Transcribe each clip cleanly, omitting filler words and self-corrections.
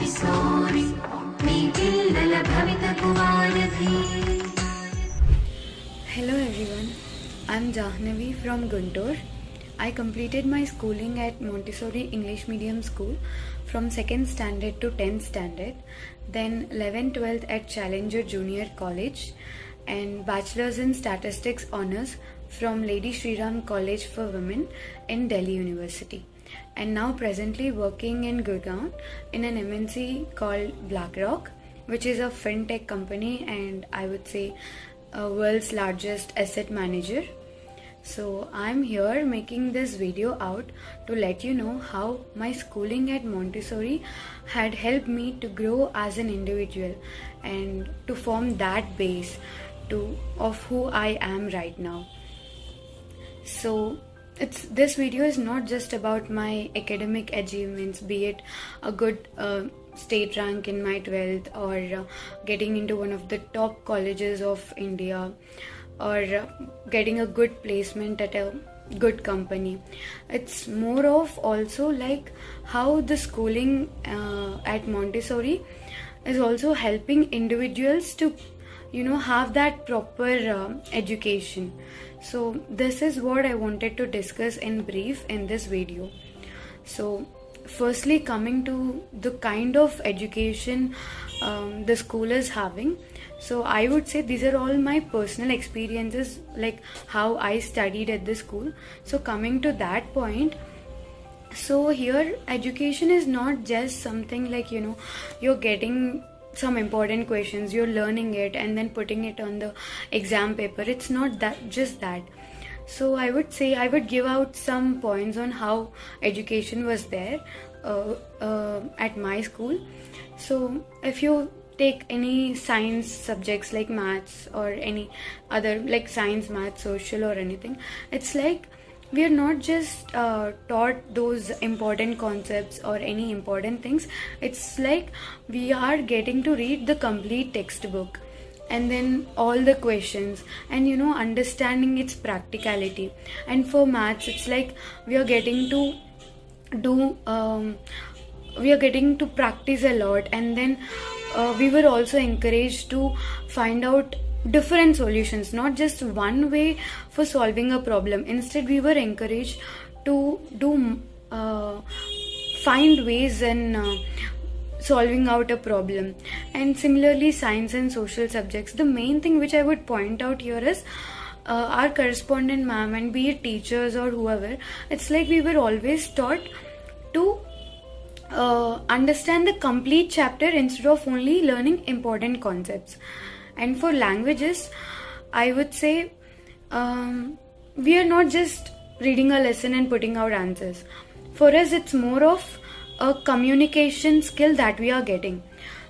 Montessori, మీ పిల్లల భవితకు వారధి. Hello everyone, I'm Jahnavi from Guntur. I completed my schooling at Montessori English Medium School from 2nd standard to 10th standard, then 11th 12th at Challenger Junior College, and Bachelor's in Statistics Honours from Lady Shri Ram College for Women in Delhi University, and now presently working in Gurgaon in an MNC called BlackRock, which is a fintech company and I would say world's largest asset manager. So I'm here making this video out to let you know how my schooling at Montessori had helped me to grow as an individual and to form that base of who I am right now. So this video is not just about my academic achievements, be it a good state rank in my 12th or getting into one of the top colleges of India or getting a good placement at a good company. It's more of also like how the schooling at Montessori is also helping individuals to have that proper education. So this is what I wanted to discuss in brief in this video. So firstly, coming to the kind of education the school is having, so I would say these are all my personal experiences, like how I studied at the school. So coming to that point, so here education is not just something like you're getting some important questions, you're learning it and then putting it on the exam paper. It's not that, just that. So I would say I would give out some points on how education was there at my school. So if you take any science subjects like maths or any other like science, maths, social or anything, it's like we are not just taught those important concepts or any important things. It's like we are getting to read the complete textbook and then all the questions and understanding its practicality. And for maths, it's like we are getting to practice a lot, and then we were also encouraged to find out different solutions, not just one way for solving a problem. Instead, we were encouraged to find ways in solving out a problem. And similarly, science and social subjects, the main thing which I would point out here is our correspondent ma'am, and be it teachers or whoever, it's like we were always taught to understand the complete chapter instead of only learning important concepts. And for languages, I would say we are not just reading a lesson and putting out answers. For us, it's more of a communication skill that we are getting.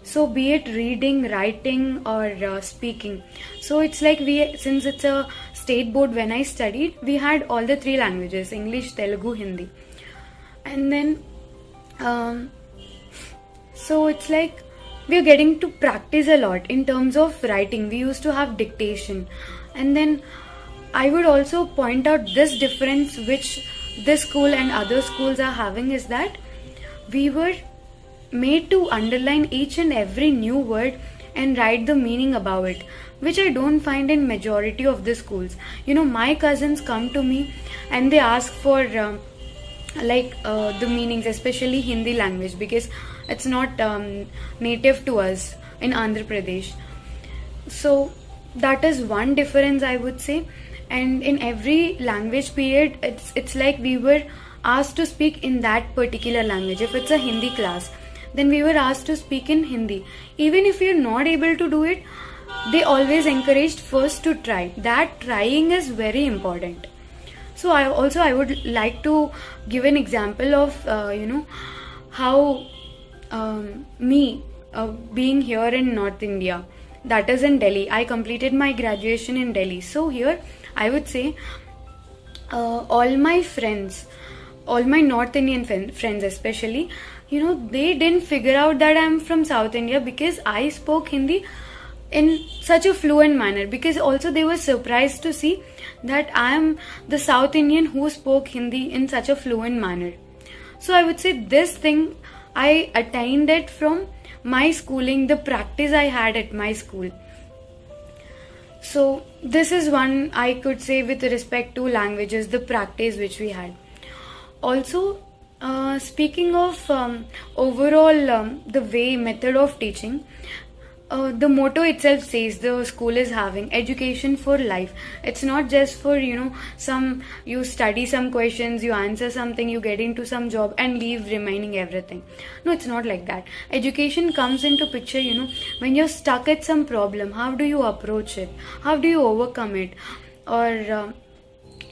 So be it reading, writing or speaking. So it's like since it's a state board, when I studied, we had all the 3 languages, English, Telugu, Hindi. And then so it's like we are getting to practice a lot in terms of writing. We used to have dictation. And then I would also point out this difference which this school and other schools are having is that we were made to underline each and every new word and write the meaning above it, which I don't find in majority of the schools. My cousins come to me and they ask for the meanings, especially Hindi language, because it's not native to us in Andhra Pradesh. So that is one difference I would say. And in every language period, it's like we were asked to speak in that particular language. If it's a Hindi class, then we were asked to speak in Hindi. Even if we are not able to do it, they always encouraged first to try. That trying is very important. So I would like to give an example of how me being here in North India, that is in Delhi. I completed my graduation in Delhi. So here I would say all my friends, all my North Indian friends especially, they didn't figure out that I'm from South India because I spoke Hindi in such a fluent manner, because also they were surprised to see that I am the South Indian who spoke Hindi in such a fluent manner. So I would say this thing I attained it from my schooling, the practice I had at my school. So this is one I could say with respect to languages, the practice which we had. Also, speaking of overall the way method of teaching, the motto itself says the school is having education for life. It's not just for some you study some questions, you answer something, you get into some job and leave remaining everything. No, it's not like that. Education comes into picture when you're stuck at some problem. How do you approach it? How do you overcome it? Or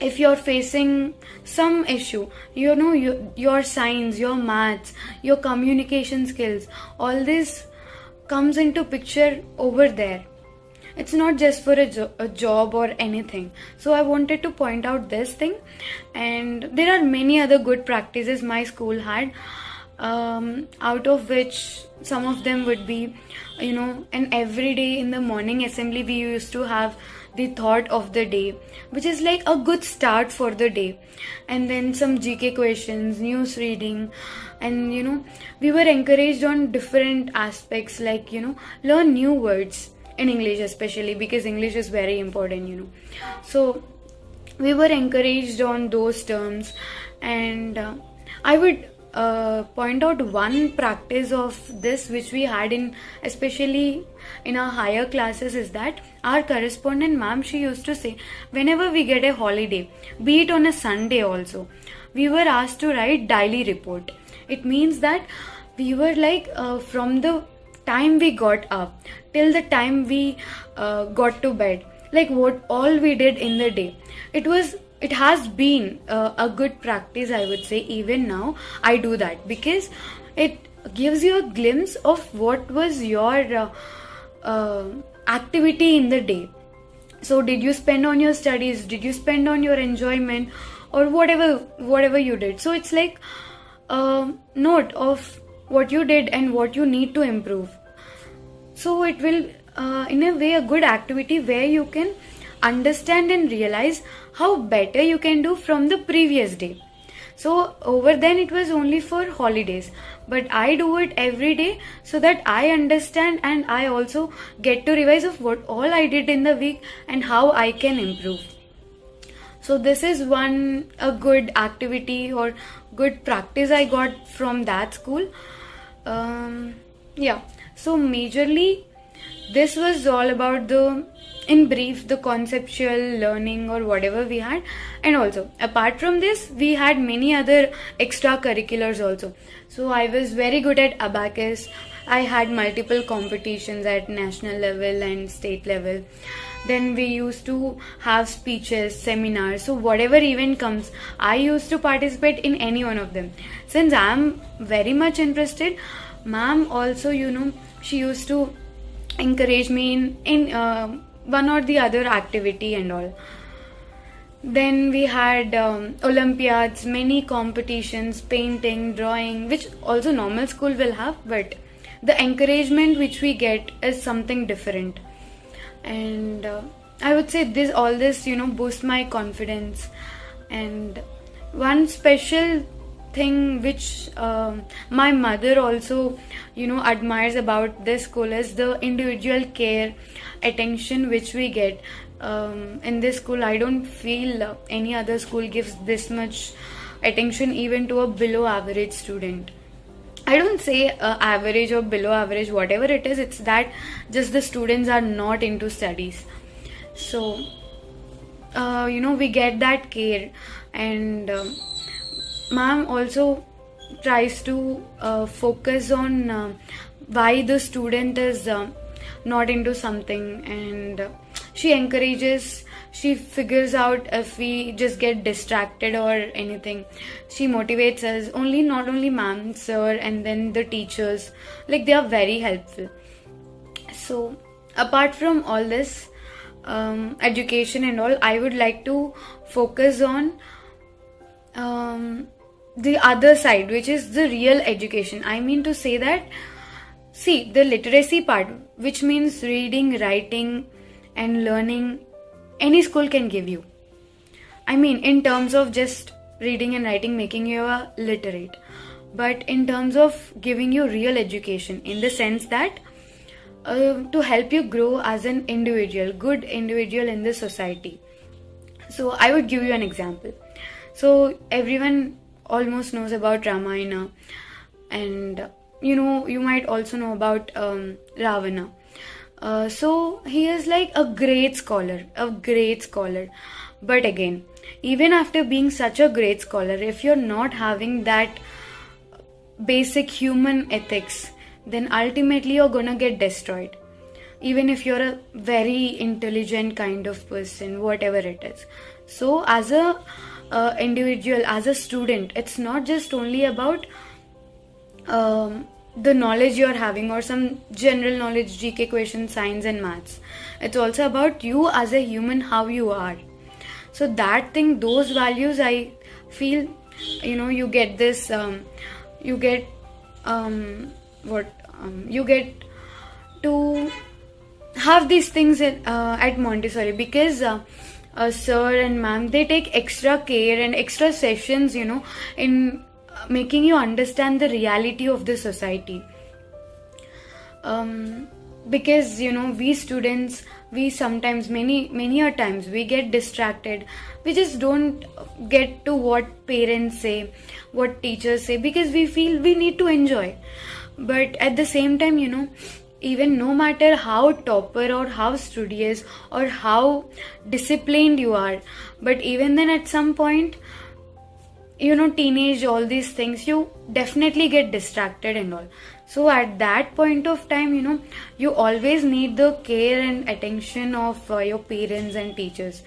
if you're facing some issue, your science, your maths, your communication skills, all this comes into picture over there. It's not just for a job or anything. So I wanted to point out this thing, and there are many other good practices my school had, out of which some of them would be and every day in the morning assembly we used to have the thought of the day, which is like a good start for the day, and then some GK questions, news reading, and we were encouraged on different aspects, like learn new words in English, especially because English is very important. So we were encouraged on those terms, and I would point out one practice of this which we had especially in our higher classes, is that our correspondent ma'am, she used to say, whenever we get a holiday, be it on a Sunday also, we were asked to write daily report. It means that we were like from the time we got up till the time we got to bed, like what all we did in the day. It has been a good practice, I would say. Even now I do that because it gives you a glimpse of what was your activity in the day. So did you spend on your studies, did you spend on your enjoyment, or whatever you did. So it's like a note of what you did and what you need to improve. So it will in a way a good activity where you can understand and realize how better you can do from the previous day. So over then it was only for holidays, but I do it every day so that I understand and I also get to revise of what all I did in the week and how I can improve. So this is a good activity or good practice I got from that school. So majorly this was all about in brief, the conceptual learning or whatever we had. And also apart from this, we had many other extracurriculars also. So I was very good at abacus. I had multiple competitions at national level and state level. Then we used to have speeches, seminars. So whatever event comes, I used to participate in any one of them. Since I am very much interested, ma'am also she used to encourage me in one or the other activity and all. Then we had Olympiads, many competitions, painting, drawing, which also normal school will have, but the encouragement which we get is something different. And I would say all this boost my confidence. And one special thing which my mother also admires about this school is the individual care, attention which we get in this school. I don't feel any other school gives this much attention even to a below average student. I don't say average or below average, whatever it is, it's that just the students are not into studies. So we get that care. And ma'am also tries to focus on why the student is not into something, and she encourages, she figures out if we just get distracted or anything. She motivates us, not only ma'am, sir, and then the teachers, like they are very helpful. So apart from all this education and all, I would like to focus on the other side, which is the real education. I mean to say that, see, the literacy part, which means reading, writing and learning, any school can give you. I mean in terms of just reading and writing, making you a literate. but in terms of giving you real education, in the sense that to help you grow as an individual, good individual in the society. So I would give you an example. So everyone almost knows about Ramayana, and you might also know about Ravana. So he is like a great scholar, But again, even after being such a great scholar, if you're not having that basic human ethics, then ultimately you're gonna get destroyed. Even if you're a very intelligent kind of person, whatever it is. So as a individual, as a student, it's not just only about the knowledge you're having or some general knowledge, GK questions, science and maths. It's also about you as a human, how you are. So that thing, those values, I feel, you get this, you get to have these things at Montessori, because sir and ma'am, they take extra care and extra sessions, in making you understand the reality of the society. Because we students, we sometimes, many a times, we get distracted. We just don't get to what parents say, what teachers say, because we feel we need to enjoy. But at the same time, even no matter how topper or how studious or how disciplined you are, but even then at some point, teenage, all these things, you definitely get distracted and all. So at that point of time, you always need the care and attention of your parents and teachers.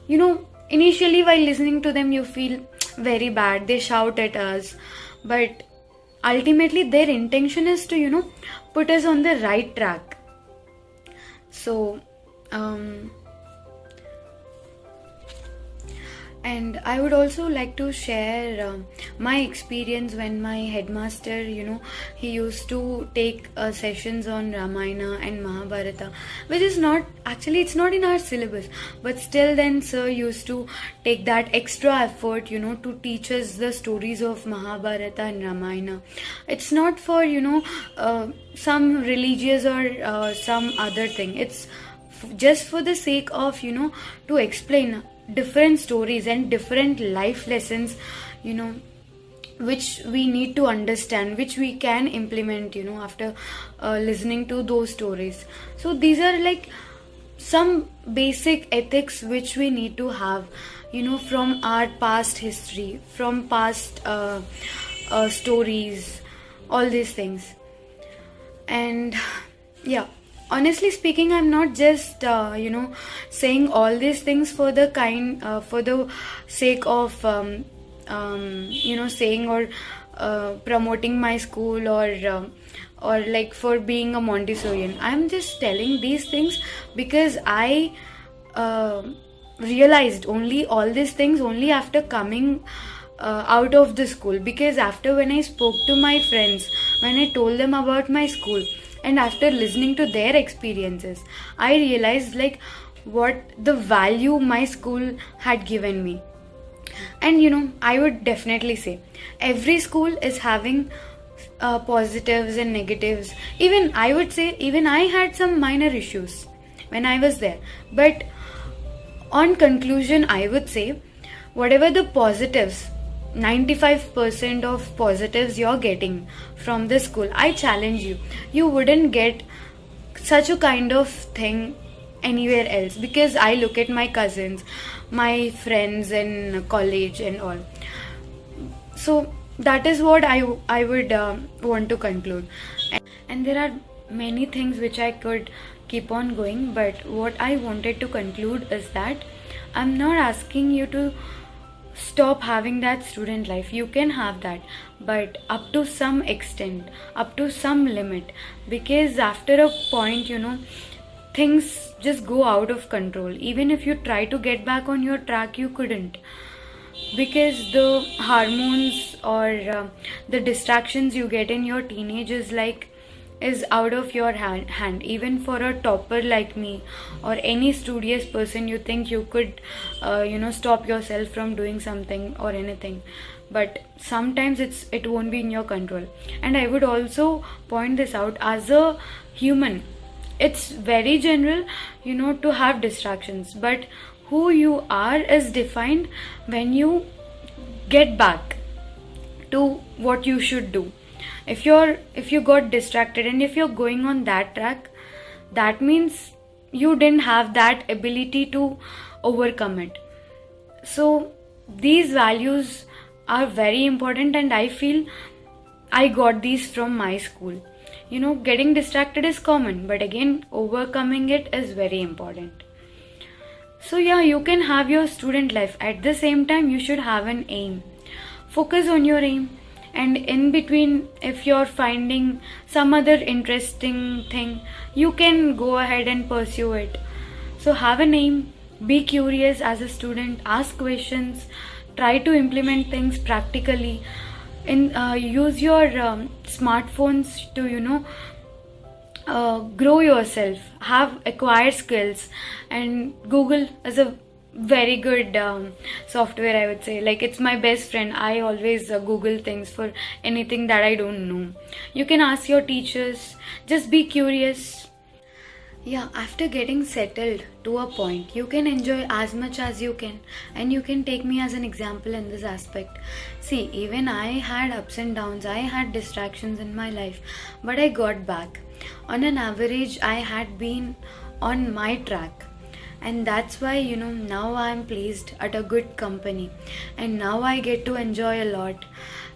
Initially while listening to them, you feel very bad, they shout at us, but ultimately their intention is to put us on the right track. So and I would also like to share my experience when my headmaster, he used to take sessions on Ramayana and Mahabharata, which is not, actually it's not in our syllabus, but still then sir used to take that extra effort, to teach us the stories of Mahabharata and Ramayana. It's not for, some religious or some other thing. It's just for the sake of, to explain different stories and different life lessons, which we need to understand, which we can implement, after listening to those stories. So these are like some basic ethics which we need to have, from our past history, from past stories, all these things. And yeah, honestly speaking, I'm not just saying all these things for the sake of saying or promoting my school, or like for being a Montessorian. I'm just telling these things because I realized only all these things only after coming out of the school. Because after, when I spoke to my friends, when I told them about my school, and after listening to their experiences, I realized like what the value my school had given me. And I would definitely say every school is having positives and negatives. Even I would say, even I had some minor issues when I was there, but on conclusion, I would say whatever the positives, 95% of positives you're getting from the school, I challenge you, you wouldn't get such a kind of thing anywhere else. Because I look at my cousins, my friends in college and all. So that is what I would want to conclude. And there are many things which I could keep on going, but what I wanted to conclude is that I'm not asking you to stop having that student life. You can have that, but up to some extent, up to some limit. Because after a point, things just go out of control. Even if you try to get back on your track, you couldn't, because the hormones or the distractions you get in your teenage is like is out of your hand. Even for a topper like me or any studious person, you think you could stop yourself from doing something or anything, but sometimes it won't be in your control. And I would also point this out, as a human, it's very general to have distractions, but who you are is defined when you get back to what you should do. If you got distracted and if you're going on that track, that means you didn't have that ability to overcome it. So these values are very important, and I feel I got these from my school. Getting distracted is common, but again, overcoming it is very important. So yeah, you can have your student life. At the same time, you should have an aim. Focus on your aim, and in between, if you're finding some other interesting thing, you can go ahead and pursue it. So have an aim, be curious as a student, ask questions, try to implement things practically, and use your smartphones to grow yourself, acquire skills. And Google is a very good software, I would say. Like, it's my best friend. I always Google things for anything that I don't know. You can ask your teachers, just be curious. Yeah, after getting settled to a point, you can enjoy as much as you can, and you can take me as an example in this aspect. See, even I had ups and downs, I had distractions in my life, but I got back. On an average, I had been on my track, and that's why now I'm placed at a good company, and now I get to enjoy a lot.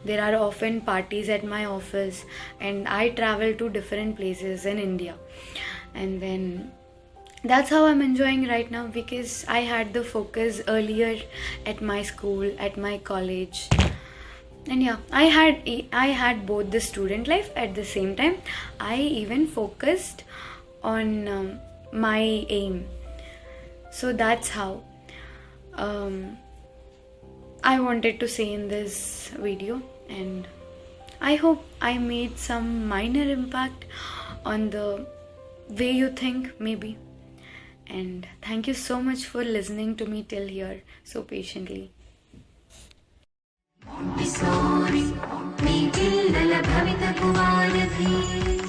There are often parties at my office, and I travel to different places in India. And then that's how I'm enjoying right now, because I had the focus earlier at my school, at my college. And yeah, I had both the student life. At the same time, I even focused on my aim. So that's how I wanted to say in this video, and I hope I made some minor impact on the way you think, maybe. And thank you so much for listening to me till here so patiently. Montessori, me chillala bhavita kuvaradhi.